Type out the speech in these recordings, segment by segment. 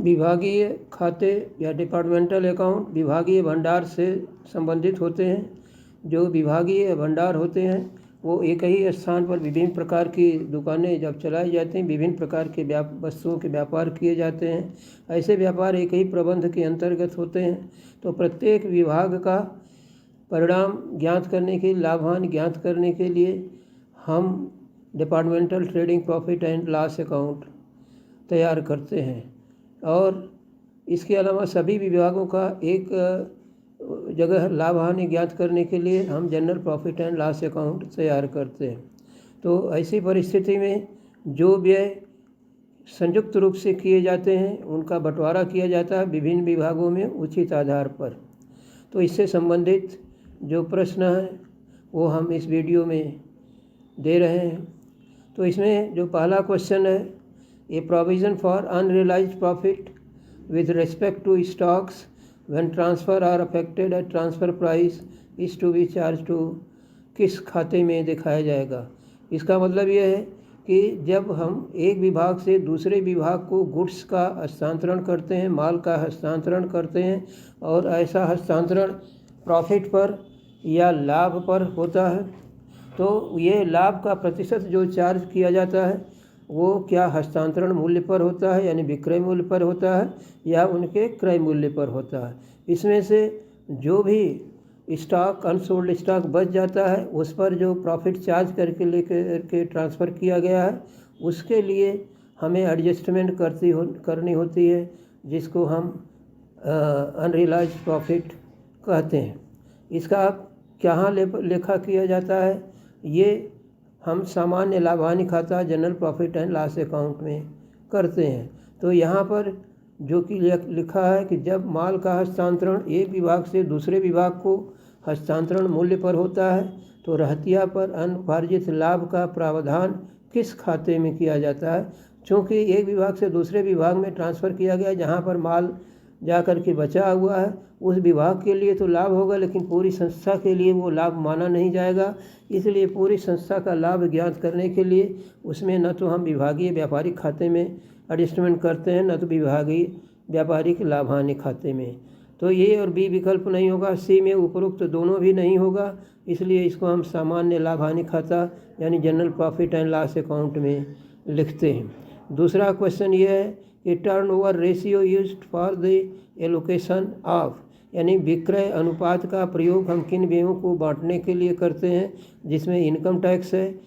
विभागीय खाते या डिपार्टमेंटल अकाउंट विभागीय भंडार से संबंधित होते हैं। जो विभागीय भंडार होते हैं वो एक ही स्थान पर विभिन्न प्रकार की दुकानें जब चलाई जाती हैं, विभिन्न प्रकार के वस्तुओं के व्यापार किए जाते हैं। ऐसे व्यापार एक ही प्रबंध के अंतर्गत होते हैं। तो प्रत्येक विभाग का परिणाम ज्ञात करने के लाभ हानि ज्ञात करने के लिए हम departmental trading profit and loss account तैयार करते हैं। और इसके अलावा सभी विभागों का एक जगह लाभ हानि ज्ञात करने के लिए हम general profit and loss account तैयार करते हैं। तो ऐसी परिस्थिति में जो व्यय संयुक्त रूप से किए जाते हैं उनका बंटवारा किया जाता है विभिन्न विभागों में उचित आधार पर। तो इससे संबंधित जो प्रश्न है वो हम इस वीडियो में दे रहे हैं। तो इसमें जो पहला क्वेश्चन है, a provision for unrealised profit with respect to stocks when transfer are affected at transfer price is to be charge to, किस खाते में दिखाया जाएगा। इसका मतलब यह है कि जब हम एक विभाग से दूसरे विभाग को गुड्स का हस्तांतरण करते हैं, माल का हस्तांतरण करते हैं, और ऐसा हस्तांतरण प्रॉफिट पर या लाभ पर होता है, तो ये लाभ का प्रतिशत जो चार्ज किया जाता है वो क्या हस्तांतरण मूल्य पर होता है यानी विक्रय मूल्य पर होता है या उनके क्रय मूल्य पर होता है। इसमें से जो भी स्टॉक अनसोल्ड स्टॉक बच जाता है उस पर जो प्रॉफिट चार्ज करके ट्रांसफ़र किया गया है उसके लिए हमें एडजस्टमेंट करनी होती है, जिसको हम अनरियलाइज्ड प्रॉफिट कहते हैं। इसका कहाँ लेखा किया जाता है, ये हम सामान्य लाभ हानि खाता general profit and loss account में करते हैं। तो यहाँ पर जो कि लिखा है कि जब माल का हस्तांतरण एक विभाग से दूसरे विभाग को हस्तांतरण मूल्य पर होता है तो रहतिया पर अनुपार्जित लाभ का प्रावधान किस खाते में किया जाता है। चूँकि एक विभाग से दूसरे विभाग में ट्रांसफ़र किया गया, जहाँ पर माल जा कर के बचा हुआ है, उस विभाग के लिए तो लाभ होगा लेकिन पूरी संस्था के लिए वो लाभ माना नहीं जाएगा। इसलिए पूरी संस्था का लाभ ज्ञात करने के लिए उसमें न तो हम विभागीय व्यापारिक खाते में एडजस्टमेंट करते हैं, न तो विभागीय व्यापारिक लाभ हानि खाते में। तो ए और बी विकल्प नहीं होगा, सी में उपरोक्त दोनों भी नहीं होगा, इसलिए इसको हम सामान्य लाभ हानि खाता यानी general profit and loss account में लिखते हैं। दूसरा क्वेश्चन ये है कि turnover ratio used for the allocation of, यानी विक्रय अनुपात का प्रयोग हम किन व्ययों को बांटने के लिए करते हैं, जिसमें इनकम टैक्स है,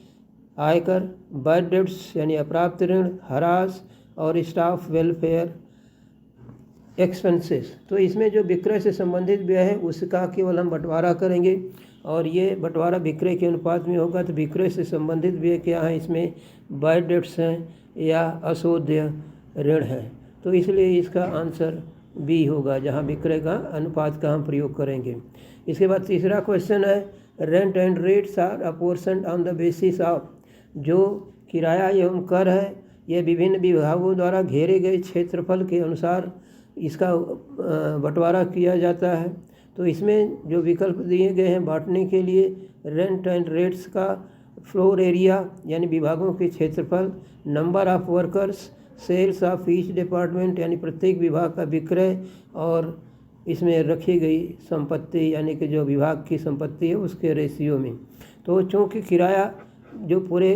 आयकर, बैड डेट्स यानी अप्राप्त ऋण, हरास और स्टाफ वेलफेयर एक्सपेंसेस। तो इसमें जो विक्रय से संबंधित व्यय है उसका केवल हम बंटवारा करेंगे और ये बंटवारा विक्रय के अनुपात में होगा। तो विक्रय से संबंधित व्यय क्या है, इसमें बैड डेट्स हैं या अशोध्य ऋण है। तो इसलिए इसका आंसर बी होगा, जहां विक्रय का अनुपात का हम प्रयोग करेंगे। इसके बाद तीसरा क्वेश्चन है, rent and rates are apportioned on the basis of, जो किराया एवं कर है यह विभिन्न विभागों द्वारा घेरे गए क्षेत्रफल के अनुसार इसका बंटवारा किया जाता है। तो इसमें जो विकल्प दिए गए हैं बांटने के लिए, रेंट एंड रेट्स का फ्लोर एरिया यानी विभागों के क्षेत्रफल, number of workers, sales of each department यानी प्रत्येक विभाग का विक्रय, और इसमें रखी गई संपत्ति यानी कि जो विभाग की संपत्ति है उसके रेशियो में। तो चूँकि किराया जो पूरे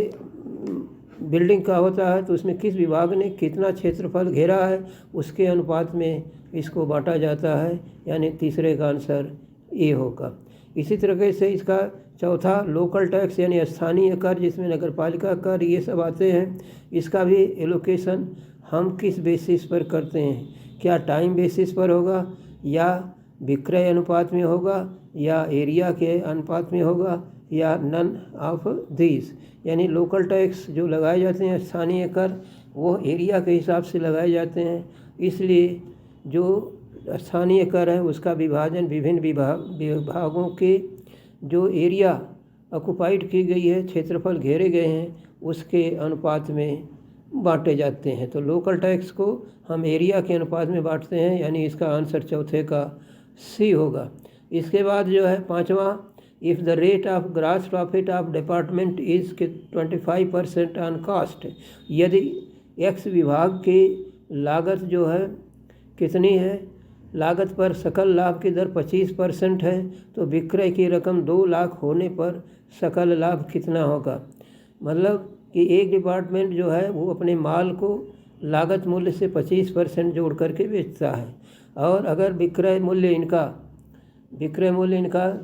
बिल्डिंग का होता है तो उसमें किस विभाग ने कितना क्षेत्रफल घेरा है उसके अनुपात में इसको बांटा जाता है, यानी तीसरे का आंसर ए होगा। इसी तरीके से इसका चौथा लोकल टैक्स यानी स्थानीय कर, जिसमें नगर पालिका कर ये सब आते हैं, इसका भी एलोकेशन हम किस बेसिस पर करते हैं, क्या टाइम बेसिस पर होगा या विक्रय अनुपात में होगा या एरिया के अनुपात में होगा या नन ऑफ दिस। यानी लोकल टैक्स जो लगाए जाते हैं स्थानीय कर वो एरिया के हिसाब से लगाए जाते हैं, इसलिए जो स्थानीय कर है उसका विभाजन विभिन्न विभागों के जो एरिया ऑक्युपाइड की गई है, क्षेत्रफल घेरे गए हैं, उसके अनुपात में बांटे जाते हैं। तो लोकल टैक्स को हम एरिया के अनुपात में बांटते हैं, यानी इसका आंसर चौथे का सी होगा। इसके बाद जो है पांचवा, if the rate of gross profit of department is 25% on cost, यदि एक्स विभाग की लागत जो है कितनी है? लागत पर सकल लाभ की दर 25% है, तो विक्रय की रकम 2 लाख होने पर सकल लाभ कितना होगा? मतलब कि एक डिपार्टमेंट जो है वो अपने माल को लागत मूल्य से 25% जोड़ करके बेचता है, और अगर विक्रय मूल्य इनका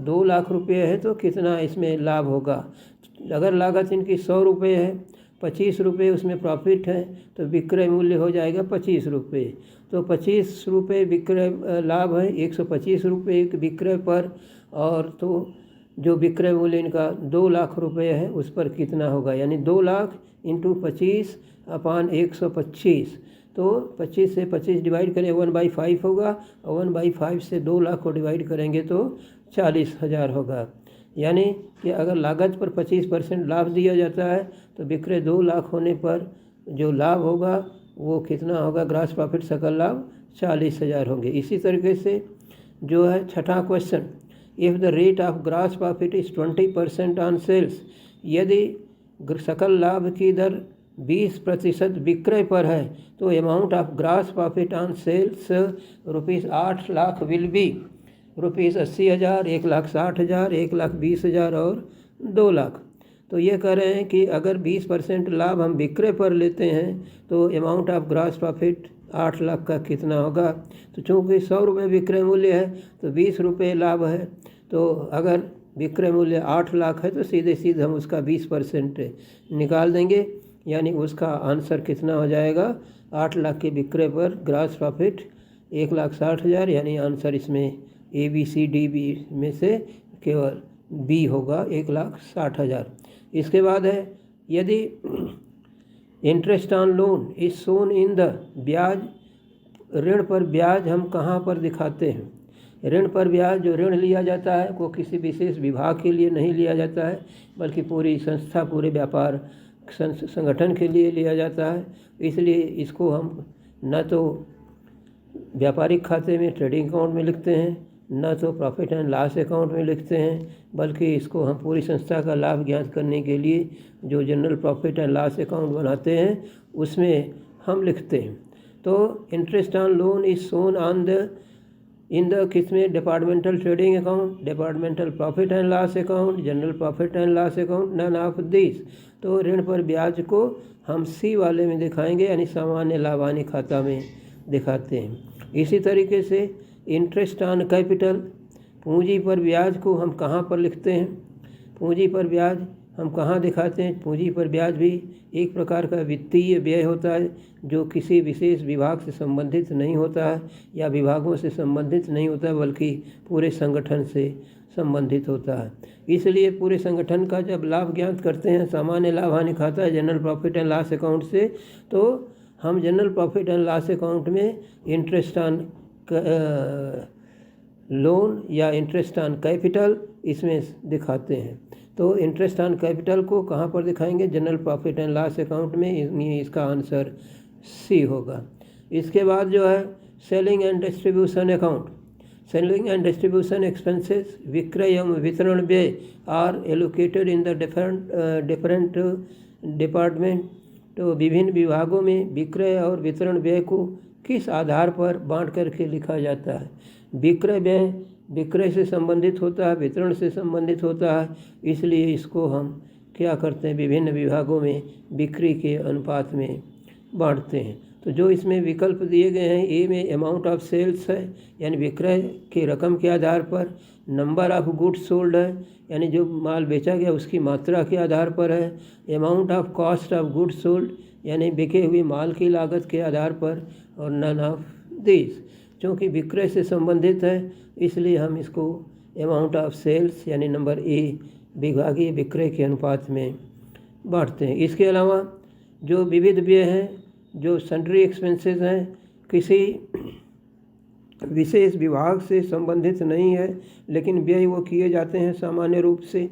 2 लाख रुपये है तो कितना इसमें लाभ होगा? अगर लागत इनकी 100 रुपये है, 25 रुपये उसमें प्रॉफिट है, तो विक्रय मूल्य हो जाएगा 25 रुपये। तो 25 रुपये विक्रय लाभ है, 125 रुपये विक्रय पर, और तो जो विक्रय मूल्य इनका 2 लाख रुपये है उस पर कितना होगा? यानी 2 लाख इंटू 25/125, तो 25 से 25 डिवाइड करें 1/5 होगा, और 1/5 से 2 लाख को डिवाइड करेंगे तो 40,000 होगा। यानी कि अगर लागत पर 25% लाभ दिया जाता है तो विक्रय 2 लाख होने पर जो लाभ होगा वो कितना होगा? ग्रॉस प्रॉफिट सकल लाभ 40,000 होंगे। इसी तरीके से जो है छठा question, if the rate of gross profit is 20% on sales, यदि सकल लाभ की दर 20% विक्रय पर है तो amount of gross profit on sales ₹8 lakh will be ₹80,000, 1,60,000, 1,20,000 और 2 लाख। तो ये कह रहे हैं कि अगर 20% लाभ हम विक्रय पर लेते हैं तो amount of gross profit 8 lakh का कितना होगा? तो चूँकि 100 रुपये विक्रय मूल्य है तो 20 रुपये लाभ है, तो अगर विक्रय मूल्य 8 लाख है तो सीधे सीधे हम उसका 20% निकाल देंगे, यानी उसका आंसर कितना हो जाएगा? 8 लाख के विक्रय पर ग्रॉस प्रॉफिट 1,60,000, यानी आंसर इसमें ABCDB में से केवल बी होगा, 1,60,000। इसके बाद है, यदि interest on loan is shown in the, ब्याज, ऋण पर ब्याज हम कहाँ पर दिखाते हैं? ऋण पर ब्याज, जो ऋण लिया जाता है वो किसी विशेष विभाग के लिए नहीं लिया जाता है, बल्कि पूरी संस्था, पूरे व्यापार संगठन के लिए लिया जाता है। इसलिए इसको हम न तो व्यापारिक खाते में, ट्रेडिंग अकाउंट में लिखते हैं, न तो प्रॉफिट एंड लॉस अकाउंट में लिखते हैं, बल्कि इसको हम पूरी संस्था का लाभ ज्ञात करने के लिए जो general profit and loss account बनाते हैं उसमें हम लिखते हैं। तो interest on loan is shown on the, in the किसमें? Departmental trading account, departmental profit and loss account, general profit and loss account, none of this. तो ऋण पर ब्याज को हम सी वाले में दिखाएंगे, यानी सामान्य लाभ हानि खाता में दिखाते हैं। इसी तरीके से इंटरेस्ट ऑन कैपिटल, पूंजी पर ब्याज को हम कहाँ पर लिखते हैं? पूंजी पर ब्याज हम कहाँ दिखाते हैं? पूंजी पर ब्याज भी एक प्रकार का वित्तीय व्यय होता है जो किसी विशेष विभाग से संबंधित नहीं होता है या विभागों से संबंधित नहीं होता है, बल्कि पूरे संगठन से संबंधित होता है। इसलिए पूरे संगठन का जब लाभ ज्ञात करते हैं, सामान्य लाभ हानि खाता है general profit and loss account से, तो हम general profit and loss account में इंटरेस्ट ऑन लोन या इंटरेस्ट ऑन कैपिटल इसमें दिखाते हैं। तो इंटरेस्ट ऑन कैपिटल को कहाँ पर दिखाएंगे? General profit and loss account में। इसका आंसर सी होगा। इसके बाद जो है selling and distribution account, selling and distribution expenses, विक्रय एवं वितरण व्यय are allocated in the different department. तो विभिन्न विभागों में विक्रय और वितरण व्यय को किस आधार पर बांट करके लिखा जाता है? विक्रय व्यय विक्रय से संबंधित होता है, वितरण से संबंधित होता है, इसलिए इसको हम क्या करते हैं? विभिन्न विभागों में बिक्री के अनुपात में बांटते हैं। तो जो इसमें विकल्प दिए गए हैं, ए में अमाउंट ऑफ सेल्स है, यानी विक्रय की रकम के आधार पर, नंबर ऑफ गुड्स सोल्ड है, यानी जो माल बेचा गया उसकी मात्रा के आधार पर है, amount of cost of goods sold, यानी बिके हुए माल की लागत के आधार पर, और नन ऑफ दिस। चूँकि विक्रय से संबंधित है इसलिए हम इसको अमाउंट ऑफ सेल्स यानी नंबर ए विभागीय विक्रय के अनुपात में बांटते हैं। इसके अलावा जो विविध व्यय हैं, जो सन्ड्री एक्सपेंसेस हैं, किसी विशेष विभाग से संबंधित नहीं है, लेकिन व्यय वो किए जाते हैं सामान्य रूप से,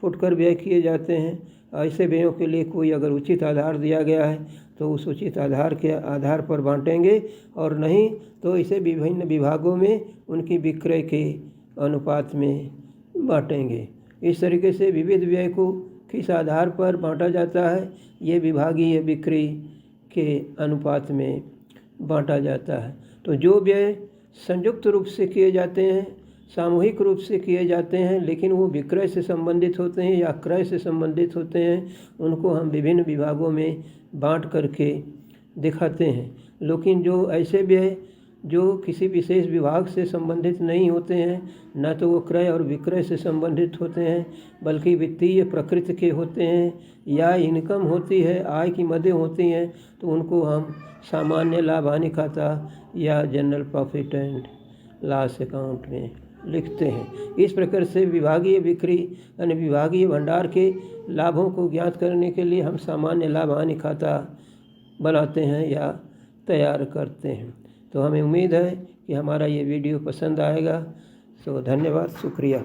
फुटकर व्यय किए जाते हैं। ऐसे व्ययों के लिए कोई अगर उचित आधार दिया गया है तो उस उचित आधार के आधार पर बांटेंगे, और नहीं तो इसे विभिन्न विभागों में उनकी विक्रय के अनुपात में बांटेंगे। इस तरीके से विविध व्यय को किस आधार पर बांटा जाता है? ये विभागीय बिक्री के अनुपात में बांटा जाता है। तो जो व्यय संयुक्त रूप से किए जाते हैं, सामूहिक रूप से किए जाते हैं, लेकिन वो विक्रय से संबंधित होते हैं या क्रय से संबंधित होते हैं, उनको हम विभिन्न विभागों में बांट करके दिखाते हैं। लेकिन जो ऐसे व्यय जो किसी विशेष विभाग से संबंधित नहीं होते हैं, न तो वो क्रय और विक्रय से संबंधित होते हैं, बल्कि वित्तीय प्रकृति के होते हैं या इनकम होती है, आय की मदें होती हैं, तो उनको हम सामान्य लाभ हानि खाता या general profit and loss account में लिखते हैं। इस प्रकार से विभागीय बिक्री यानी विभागीय भंडार के लाभों को ज्ञात करने के लिए हम सामान्य लाभ हानि खाता बनाते हैं या तैयार करते हैं। तो हमें उम्मीद है कि हमारा ये वीडियो पसंद आएगा। तो धन्यवाद, शुक्रिया।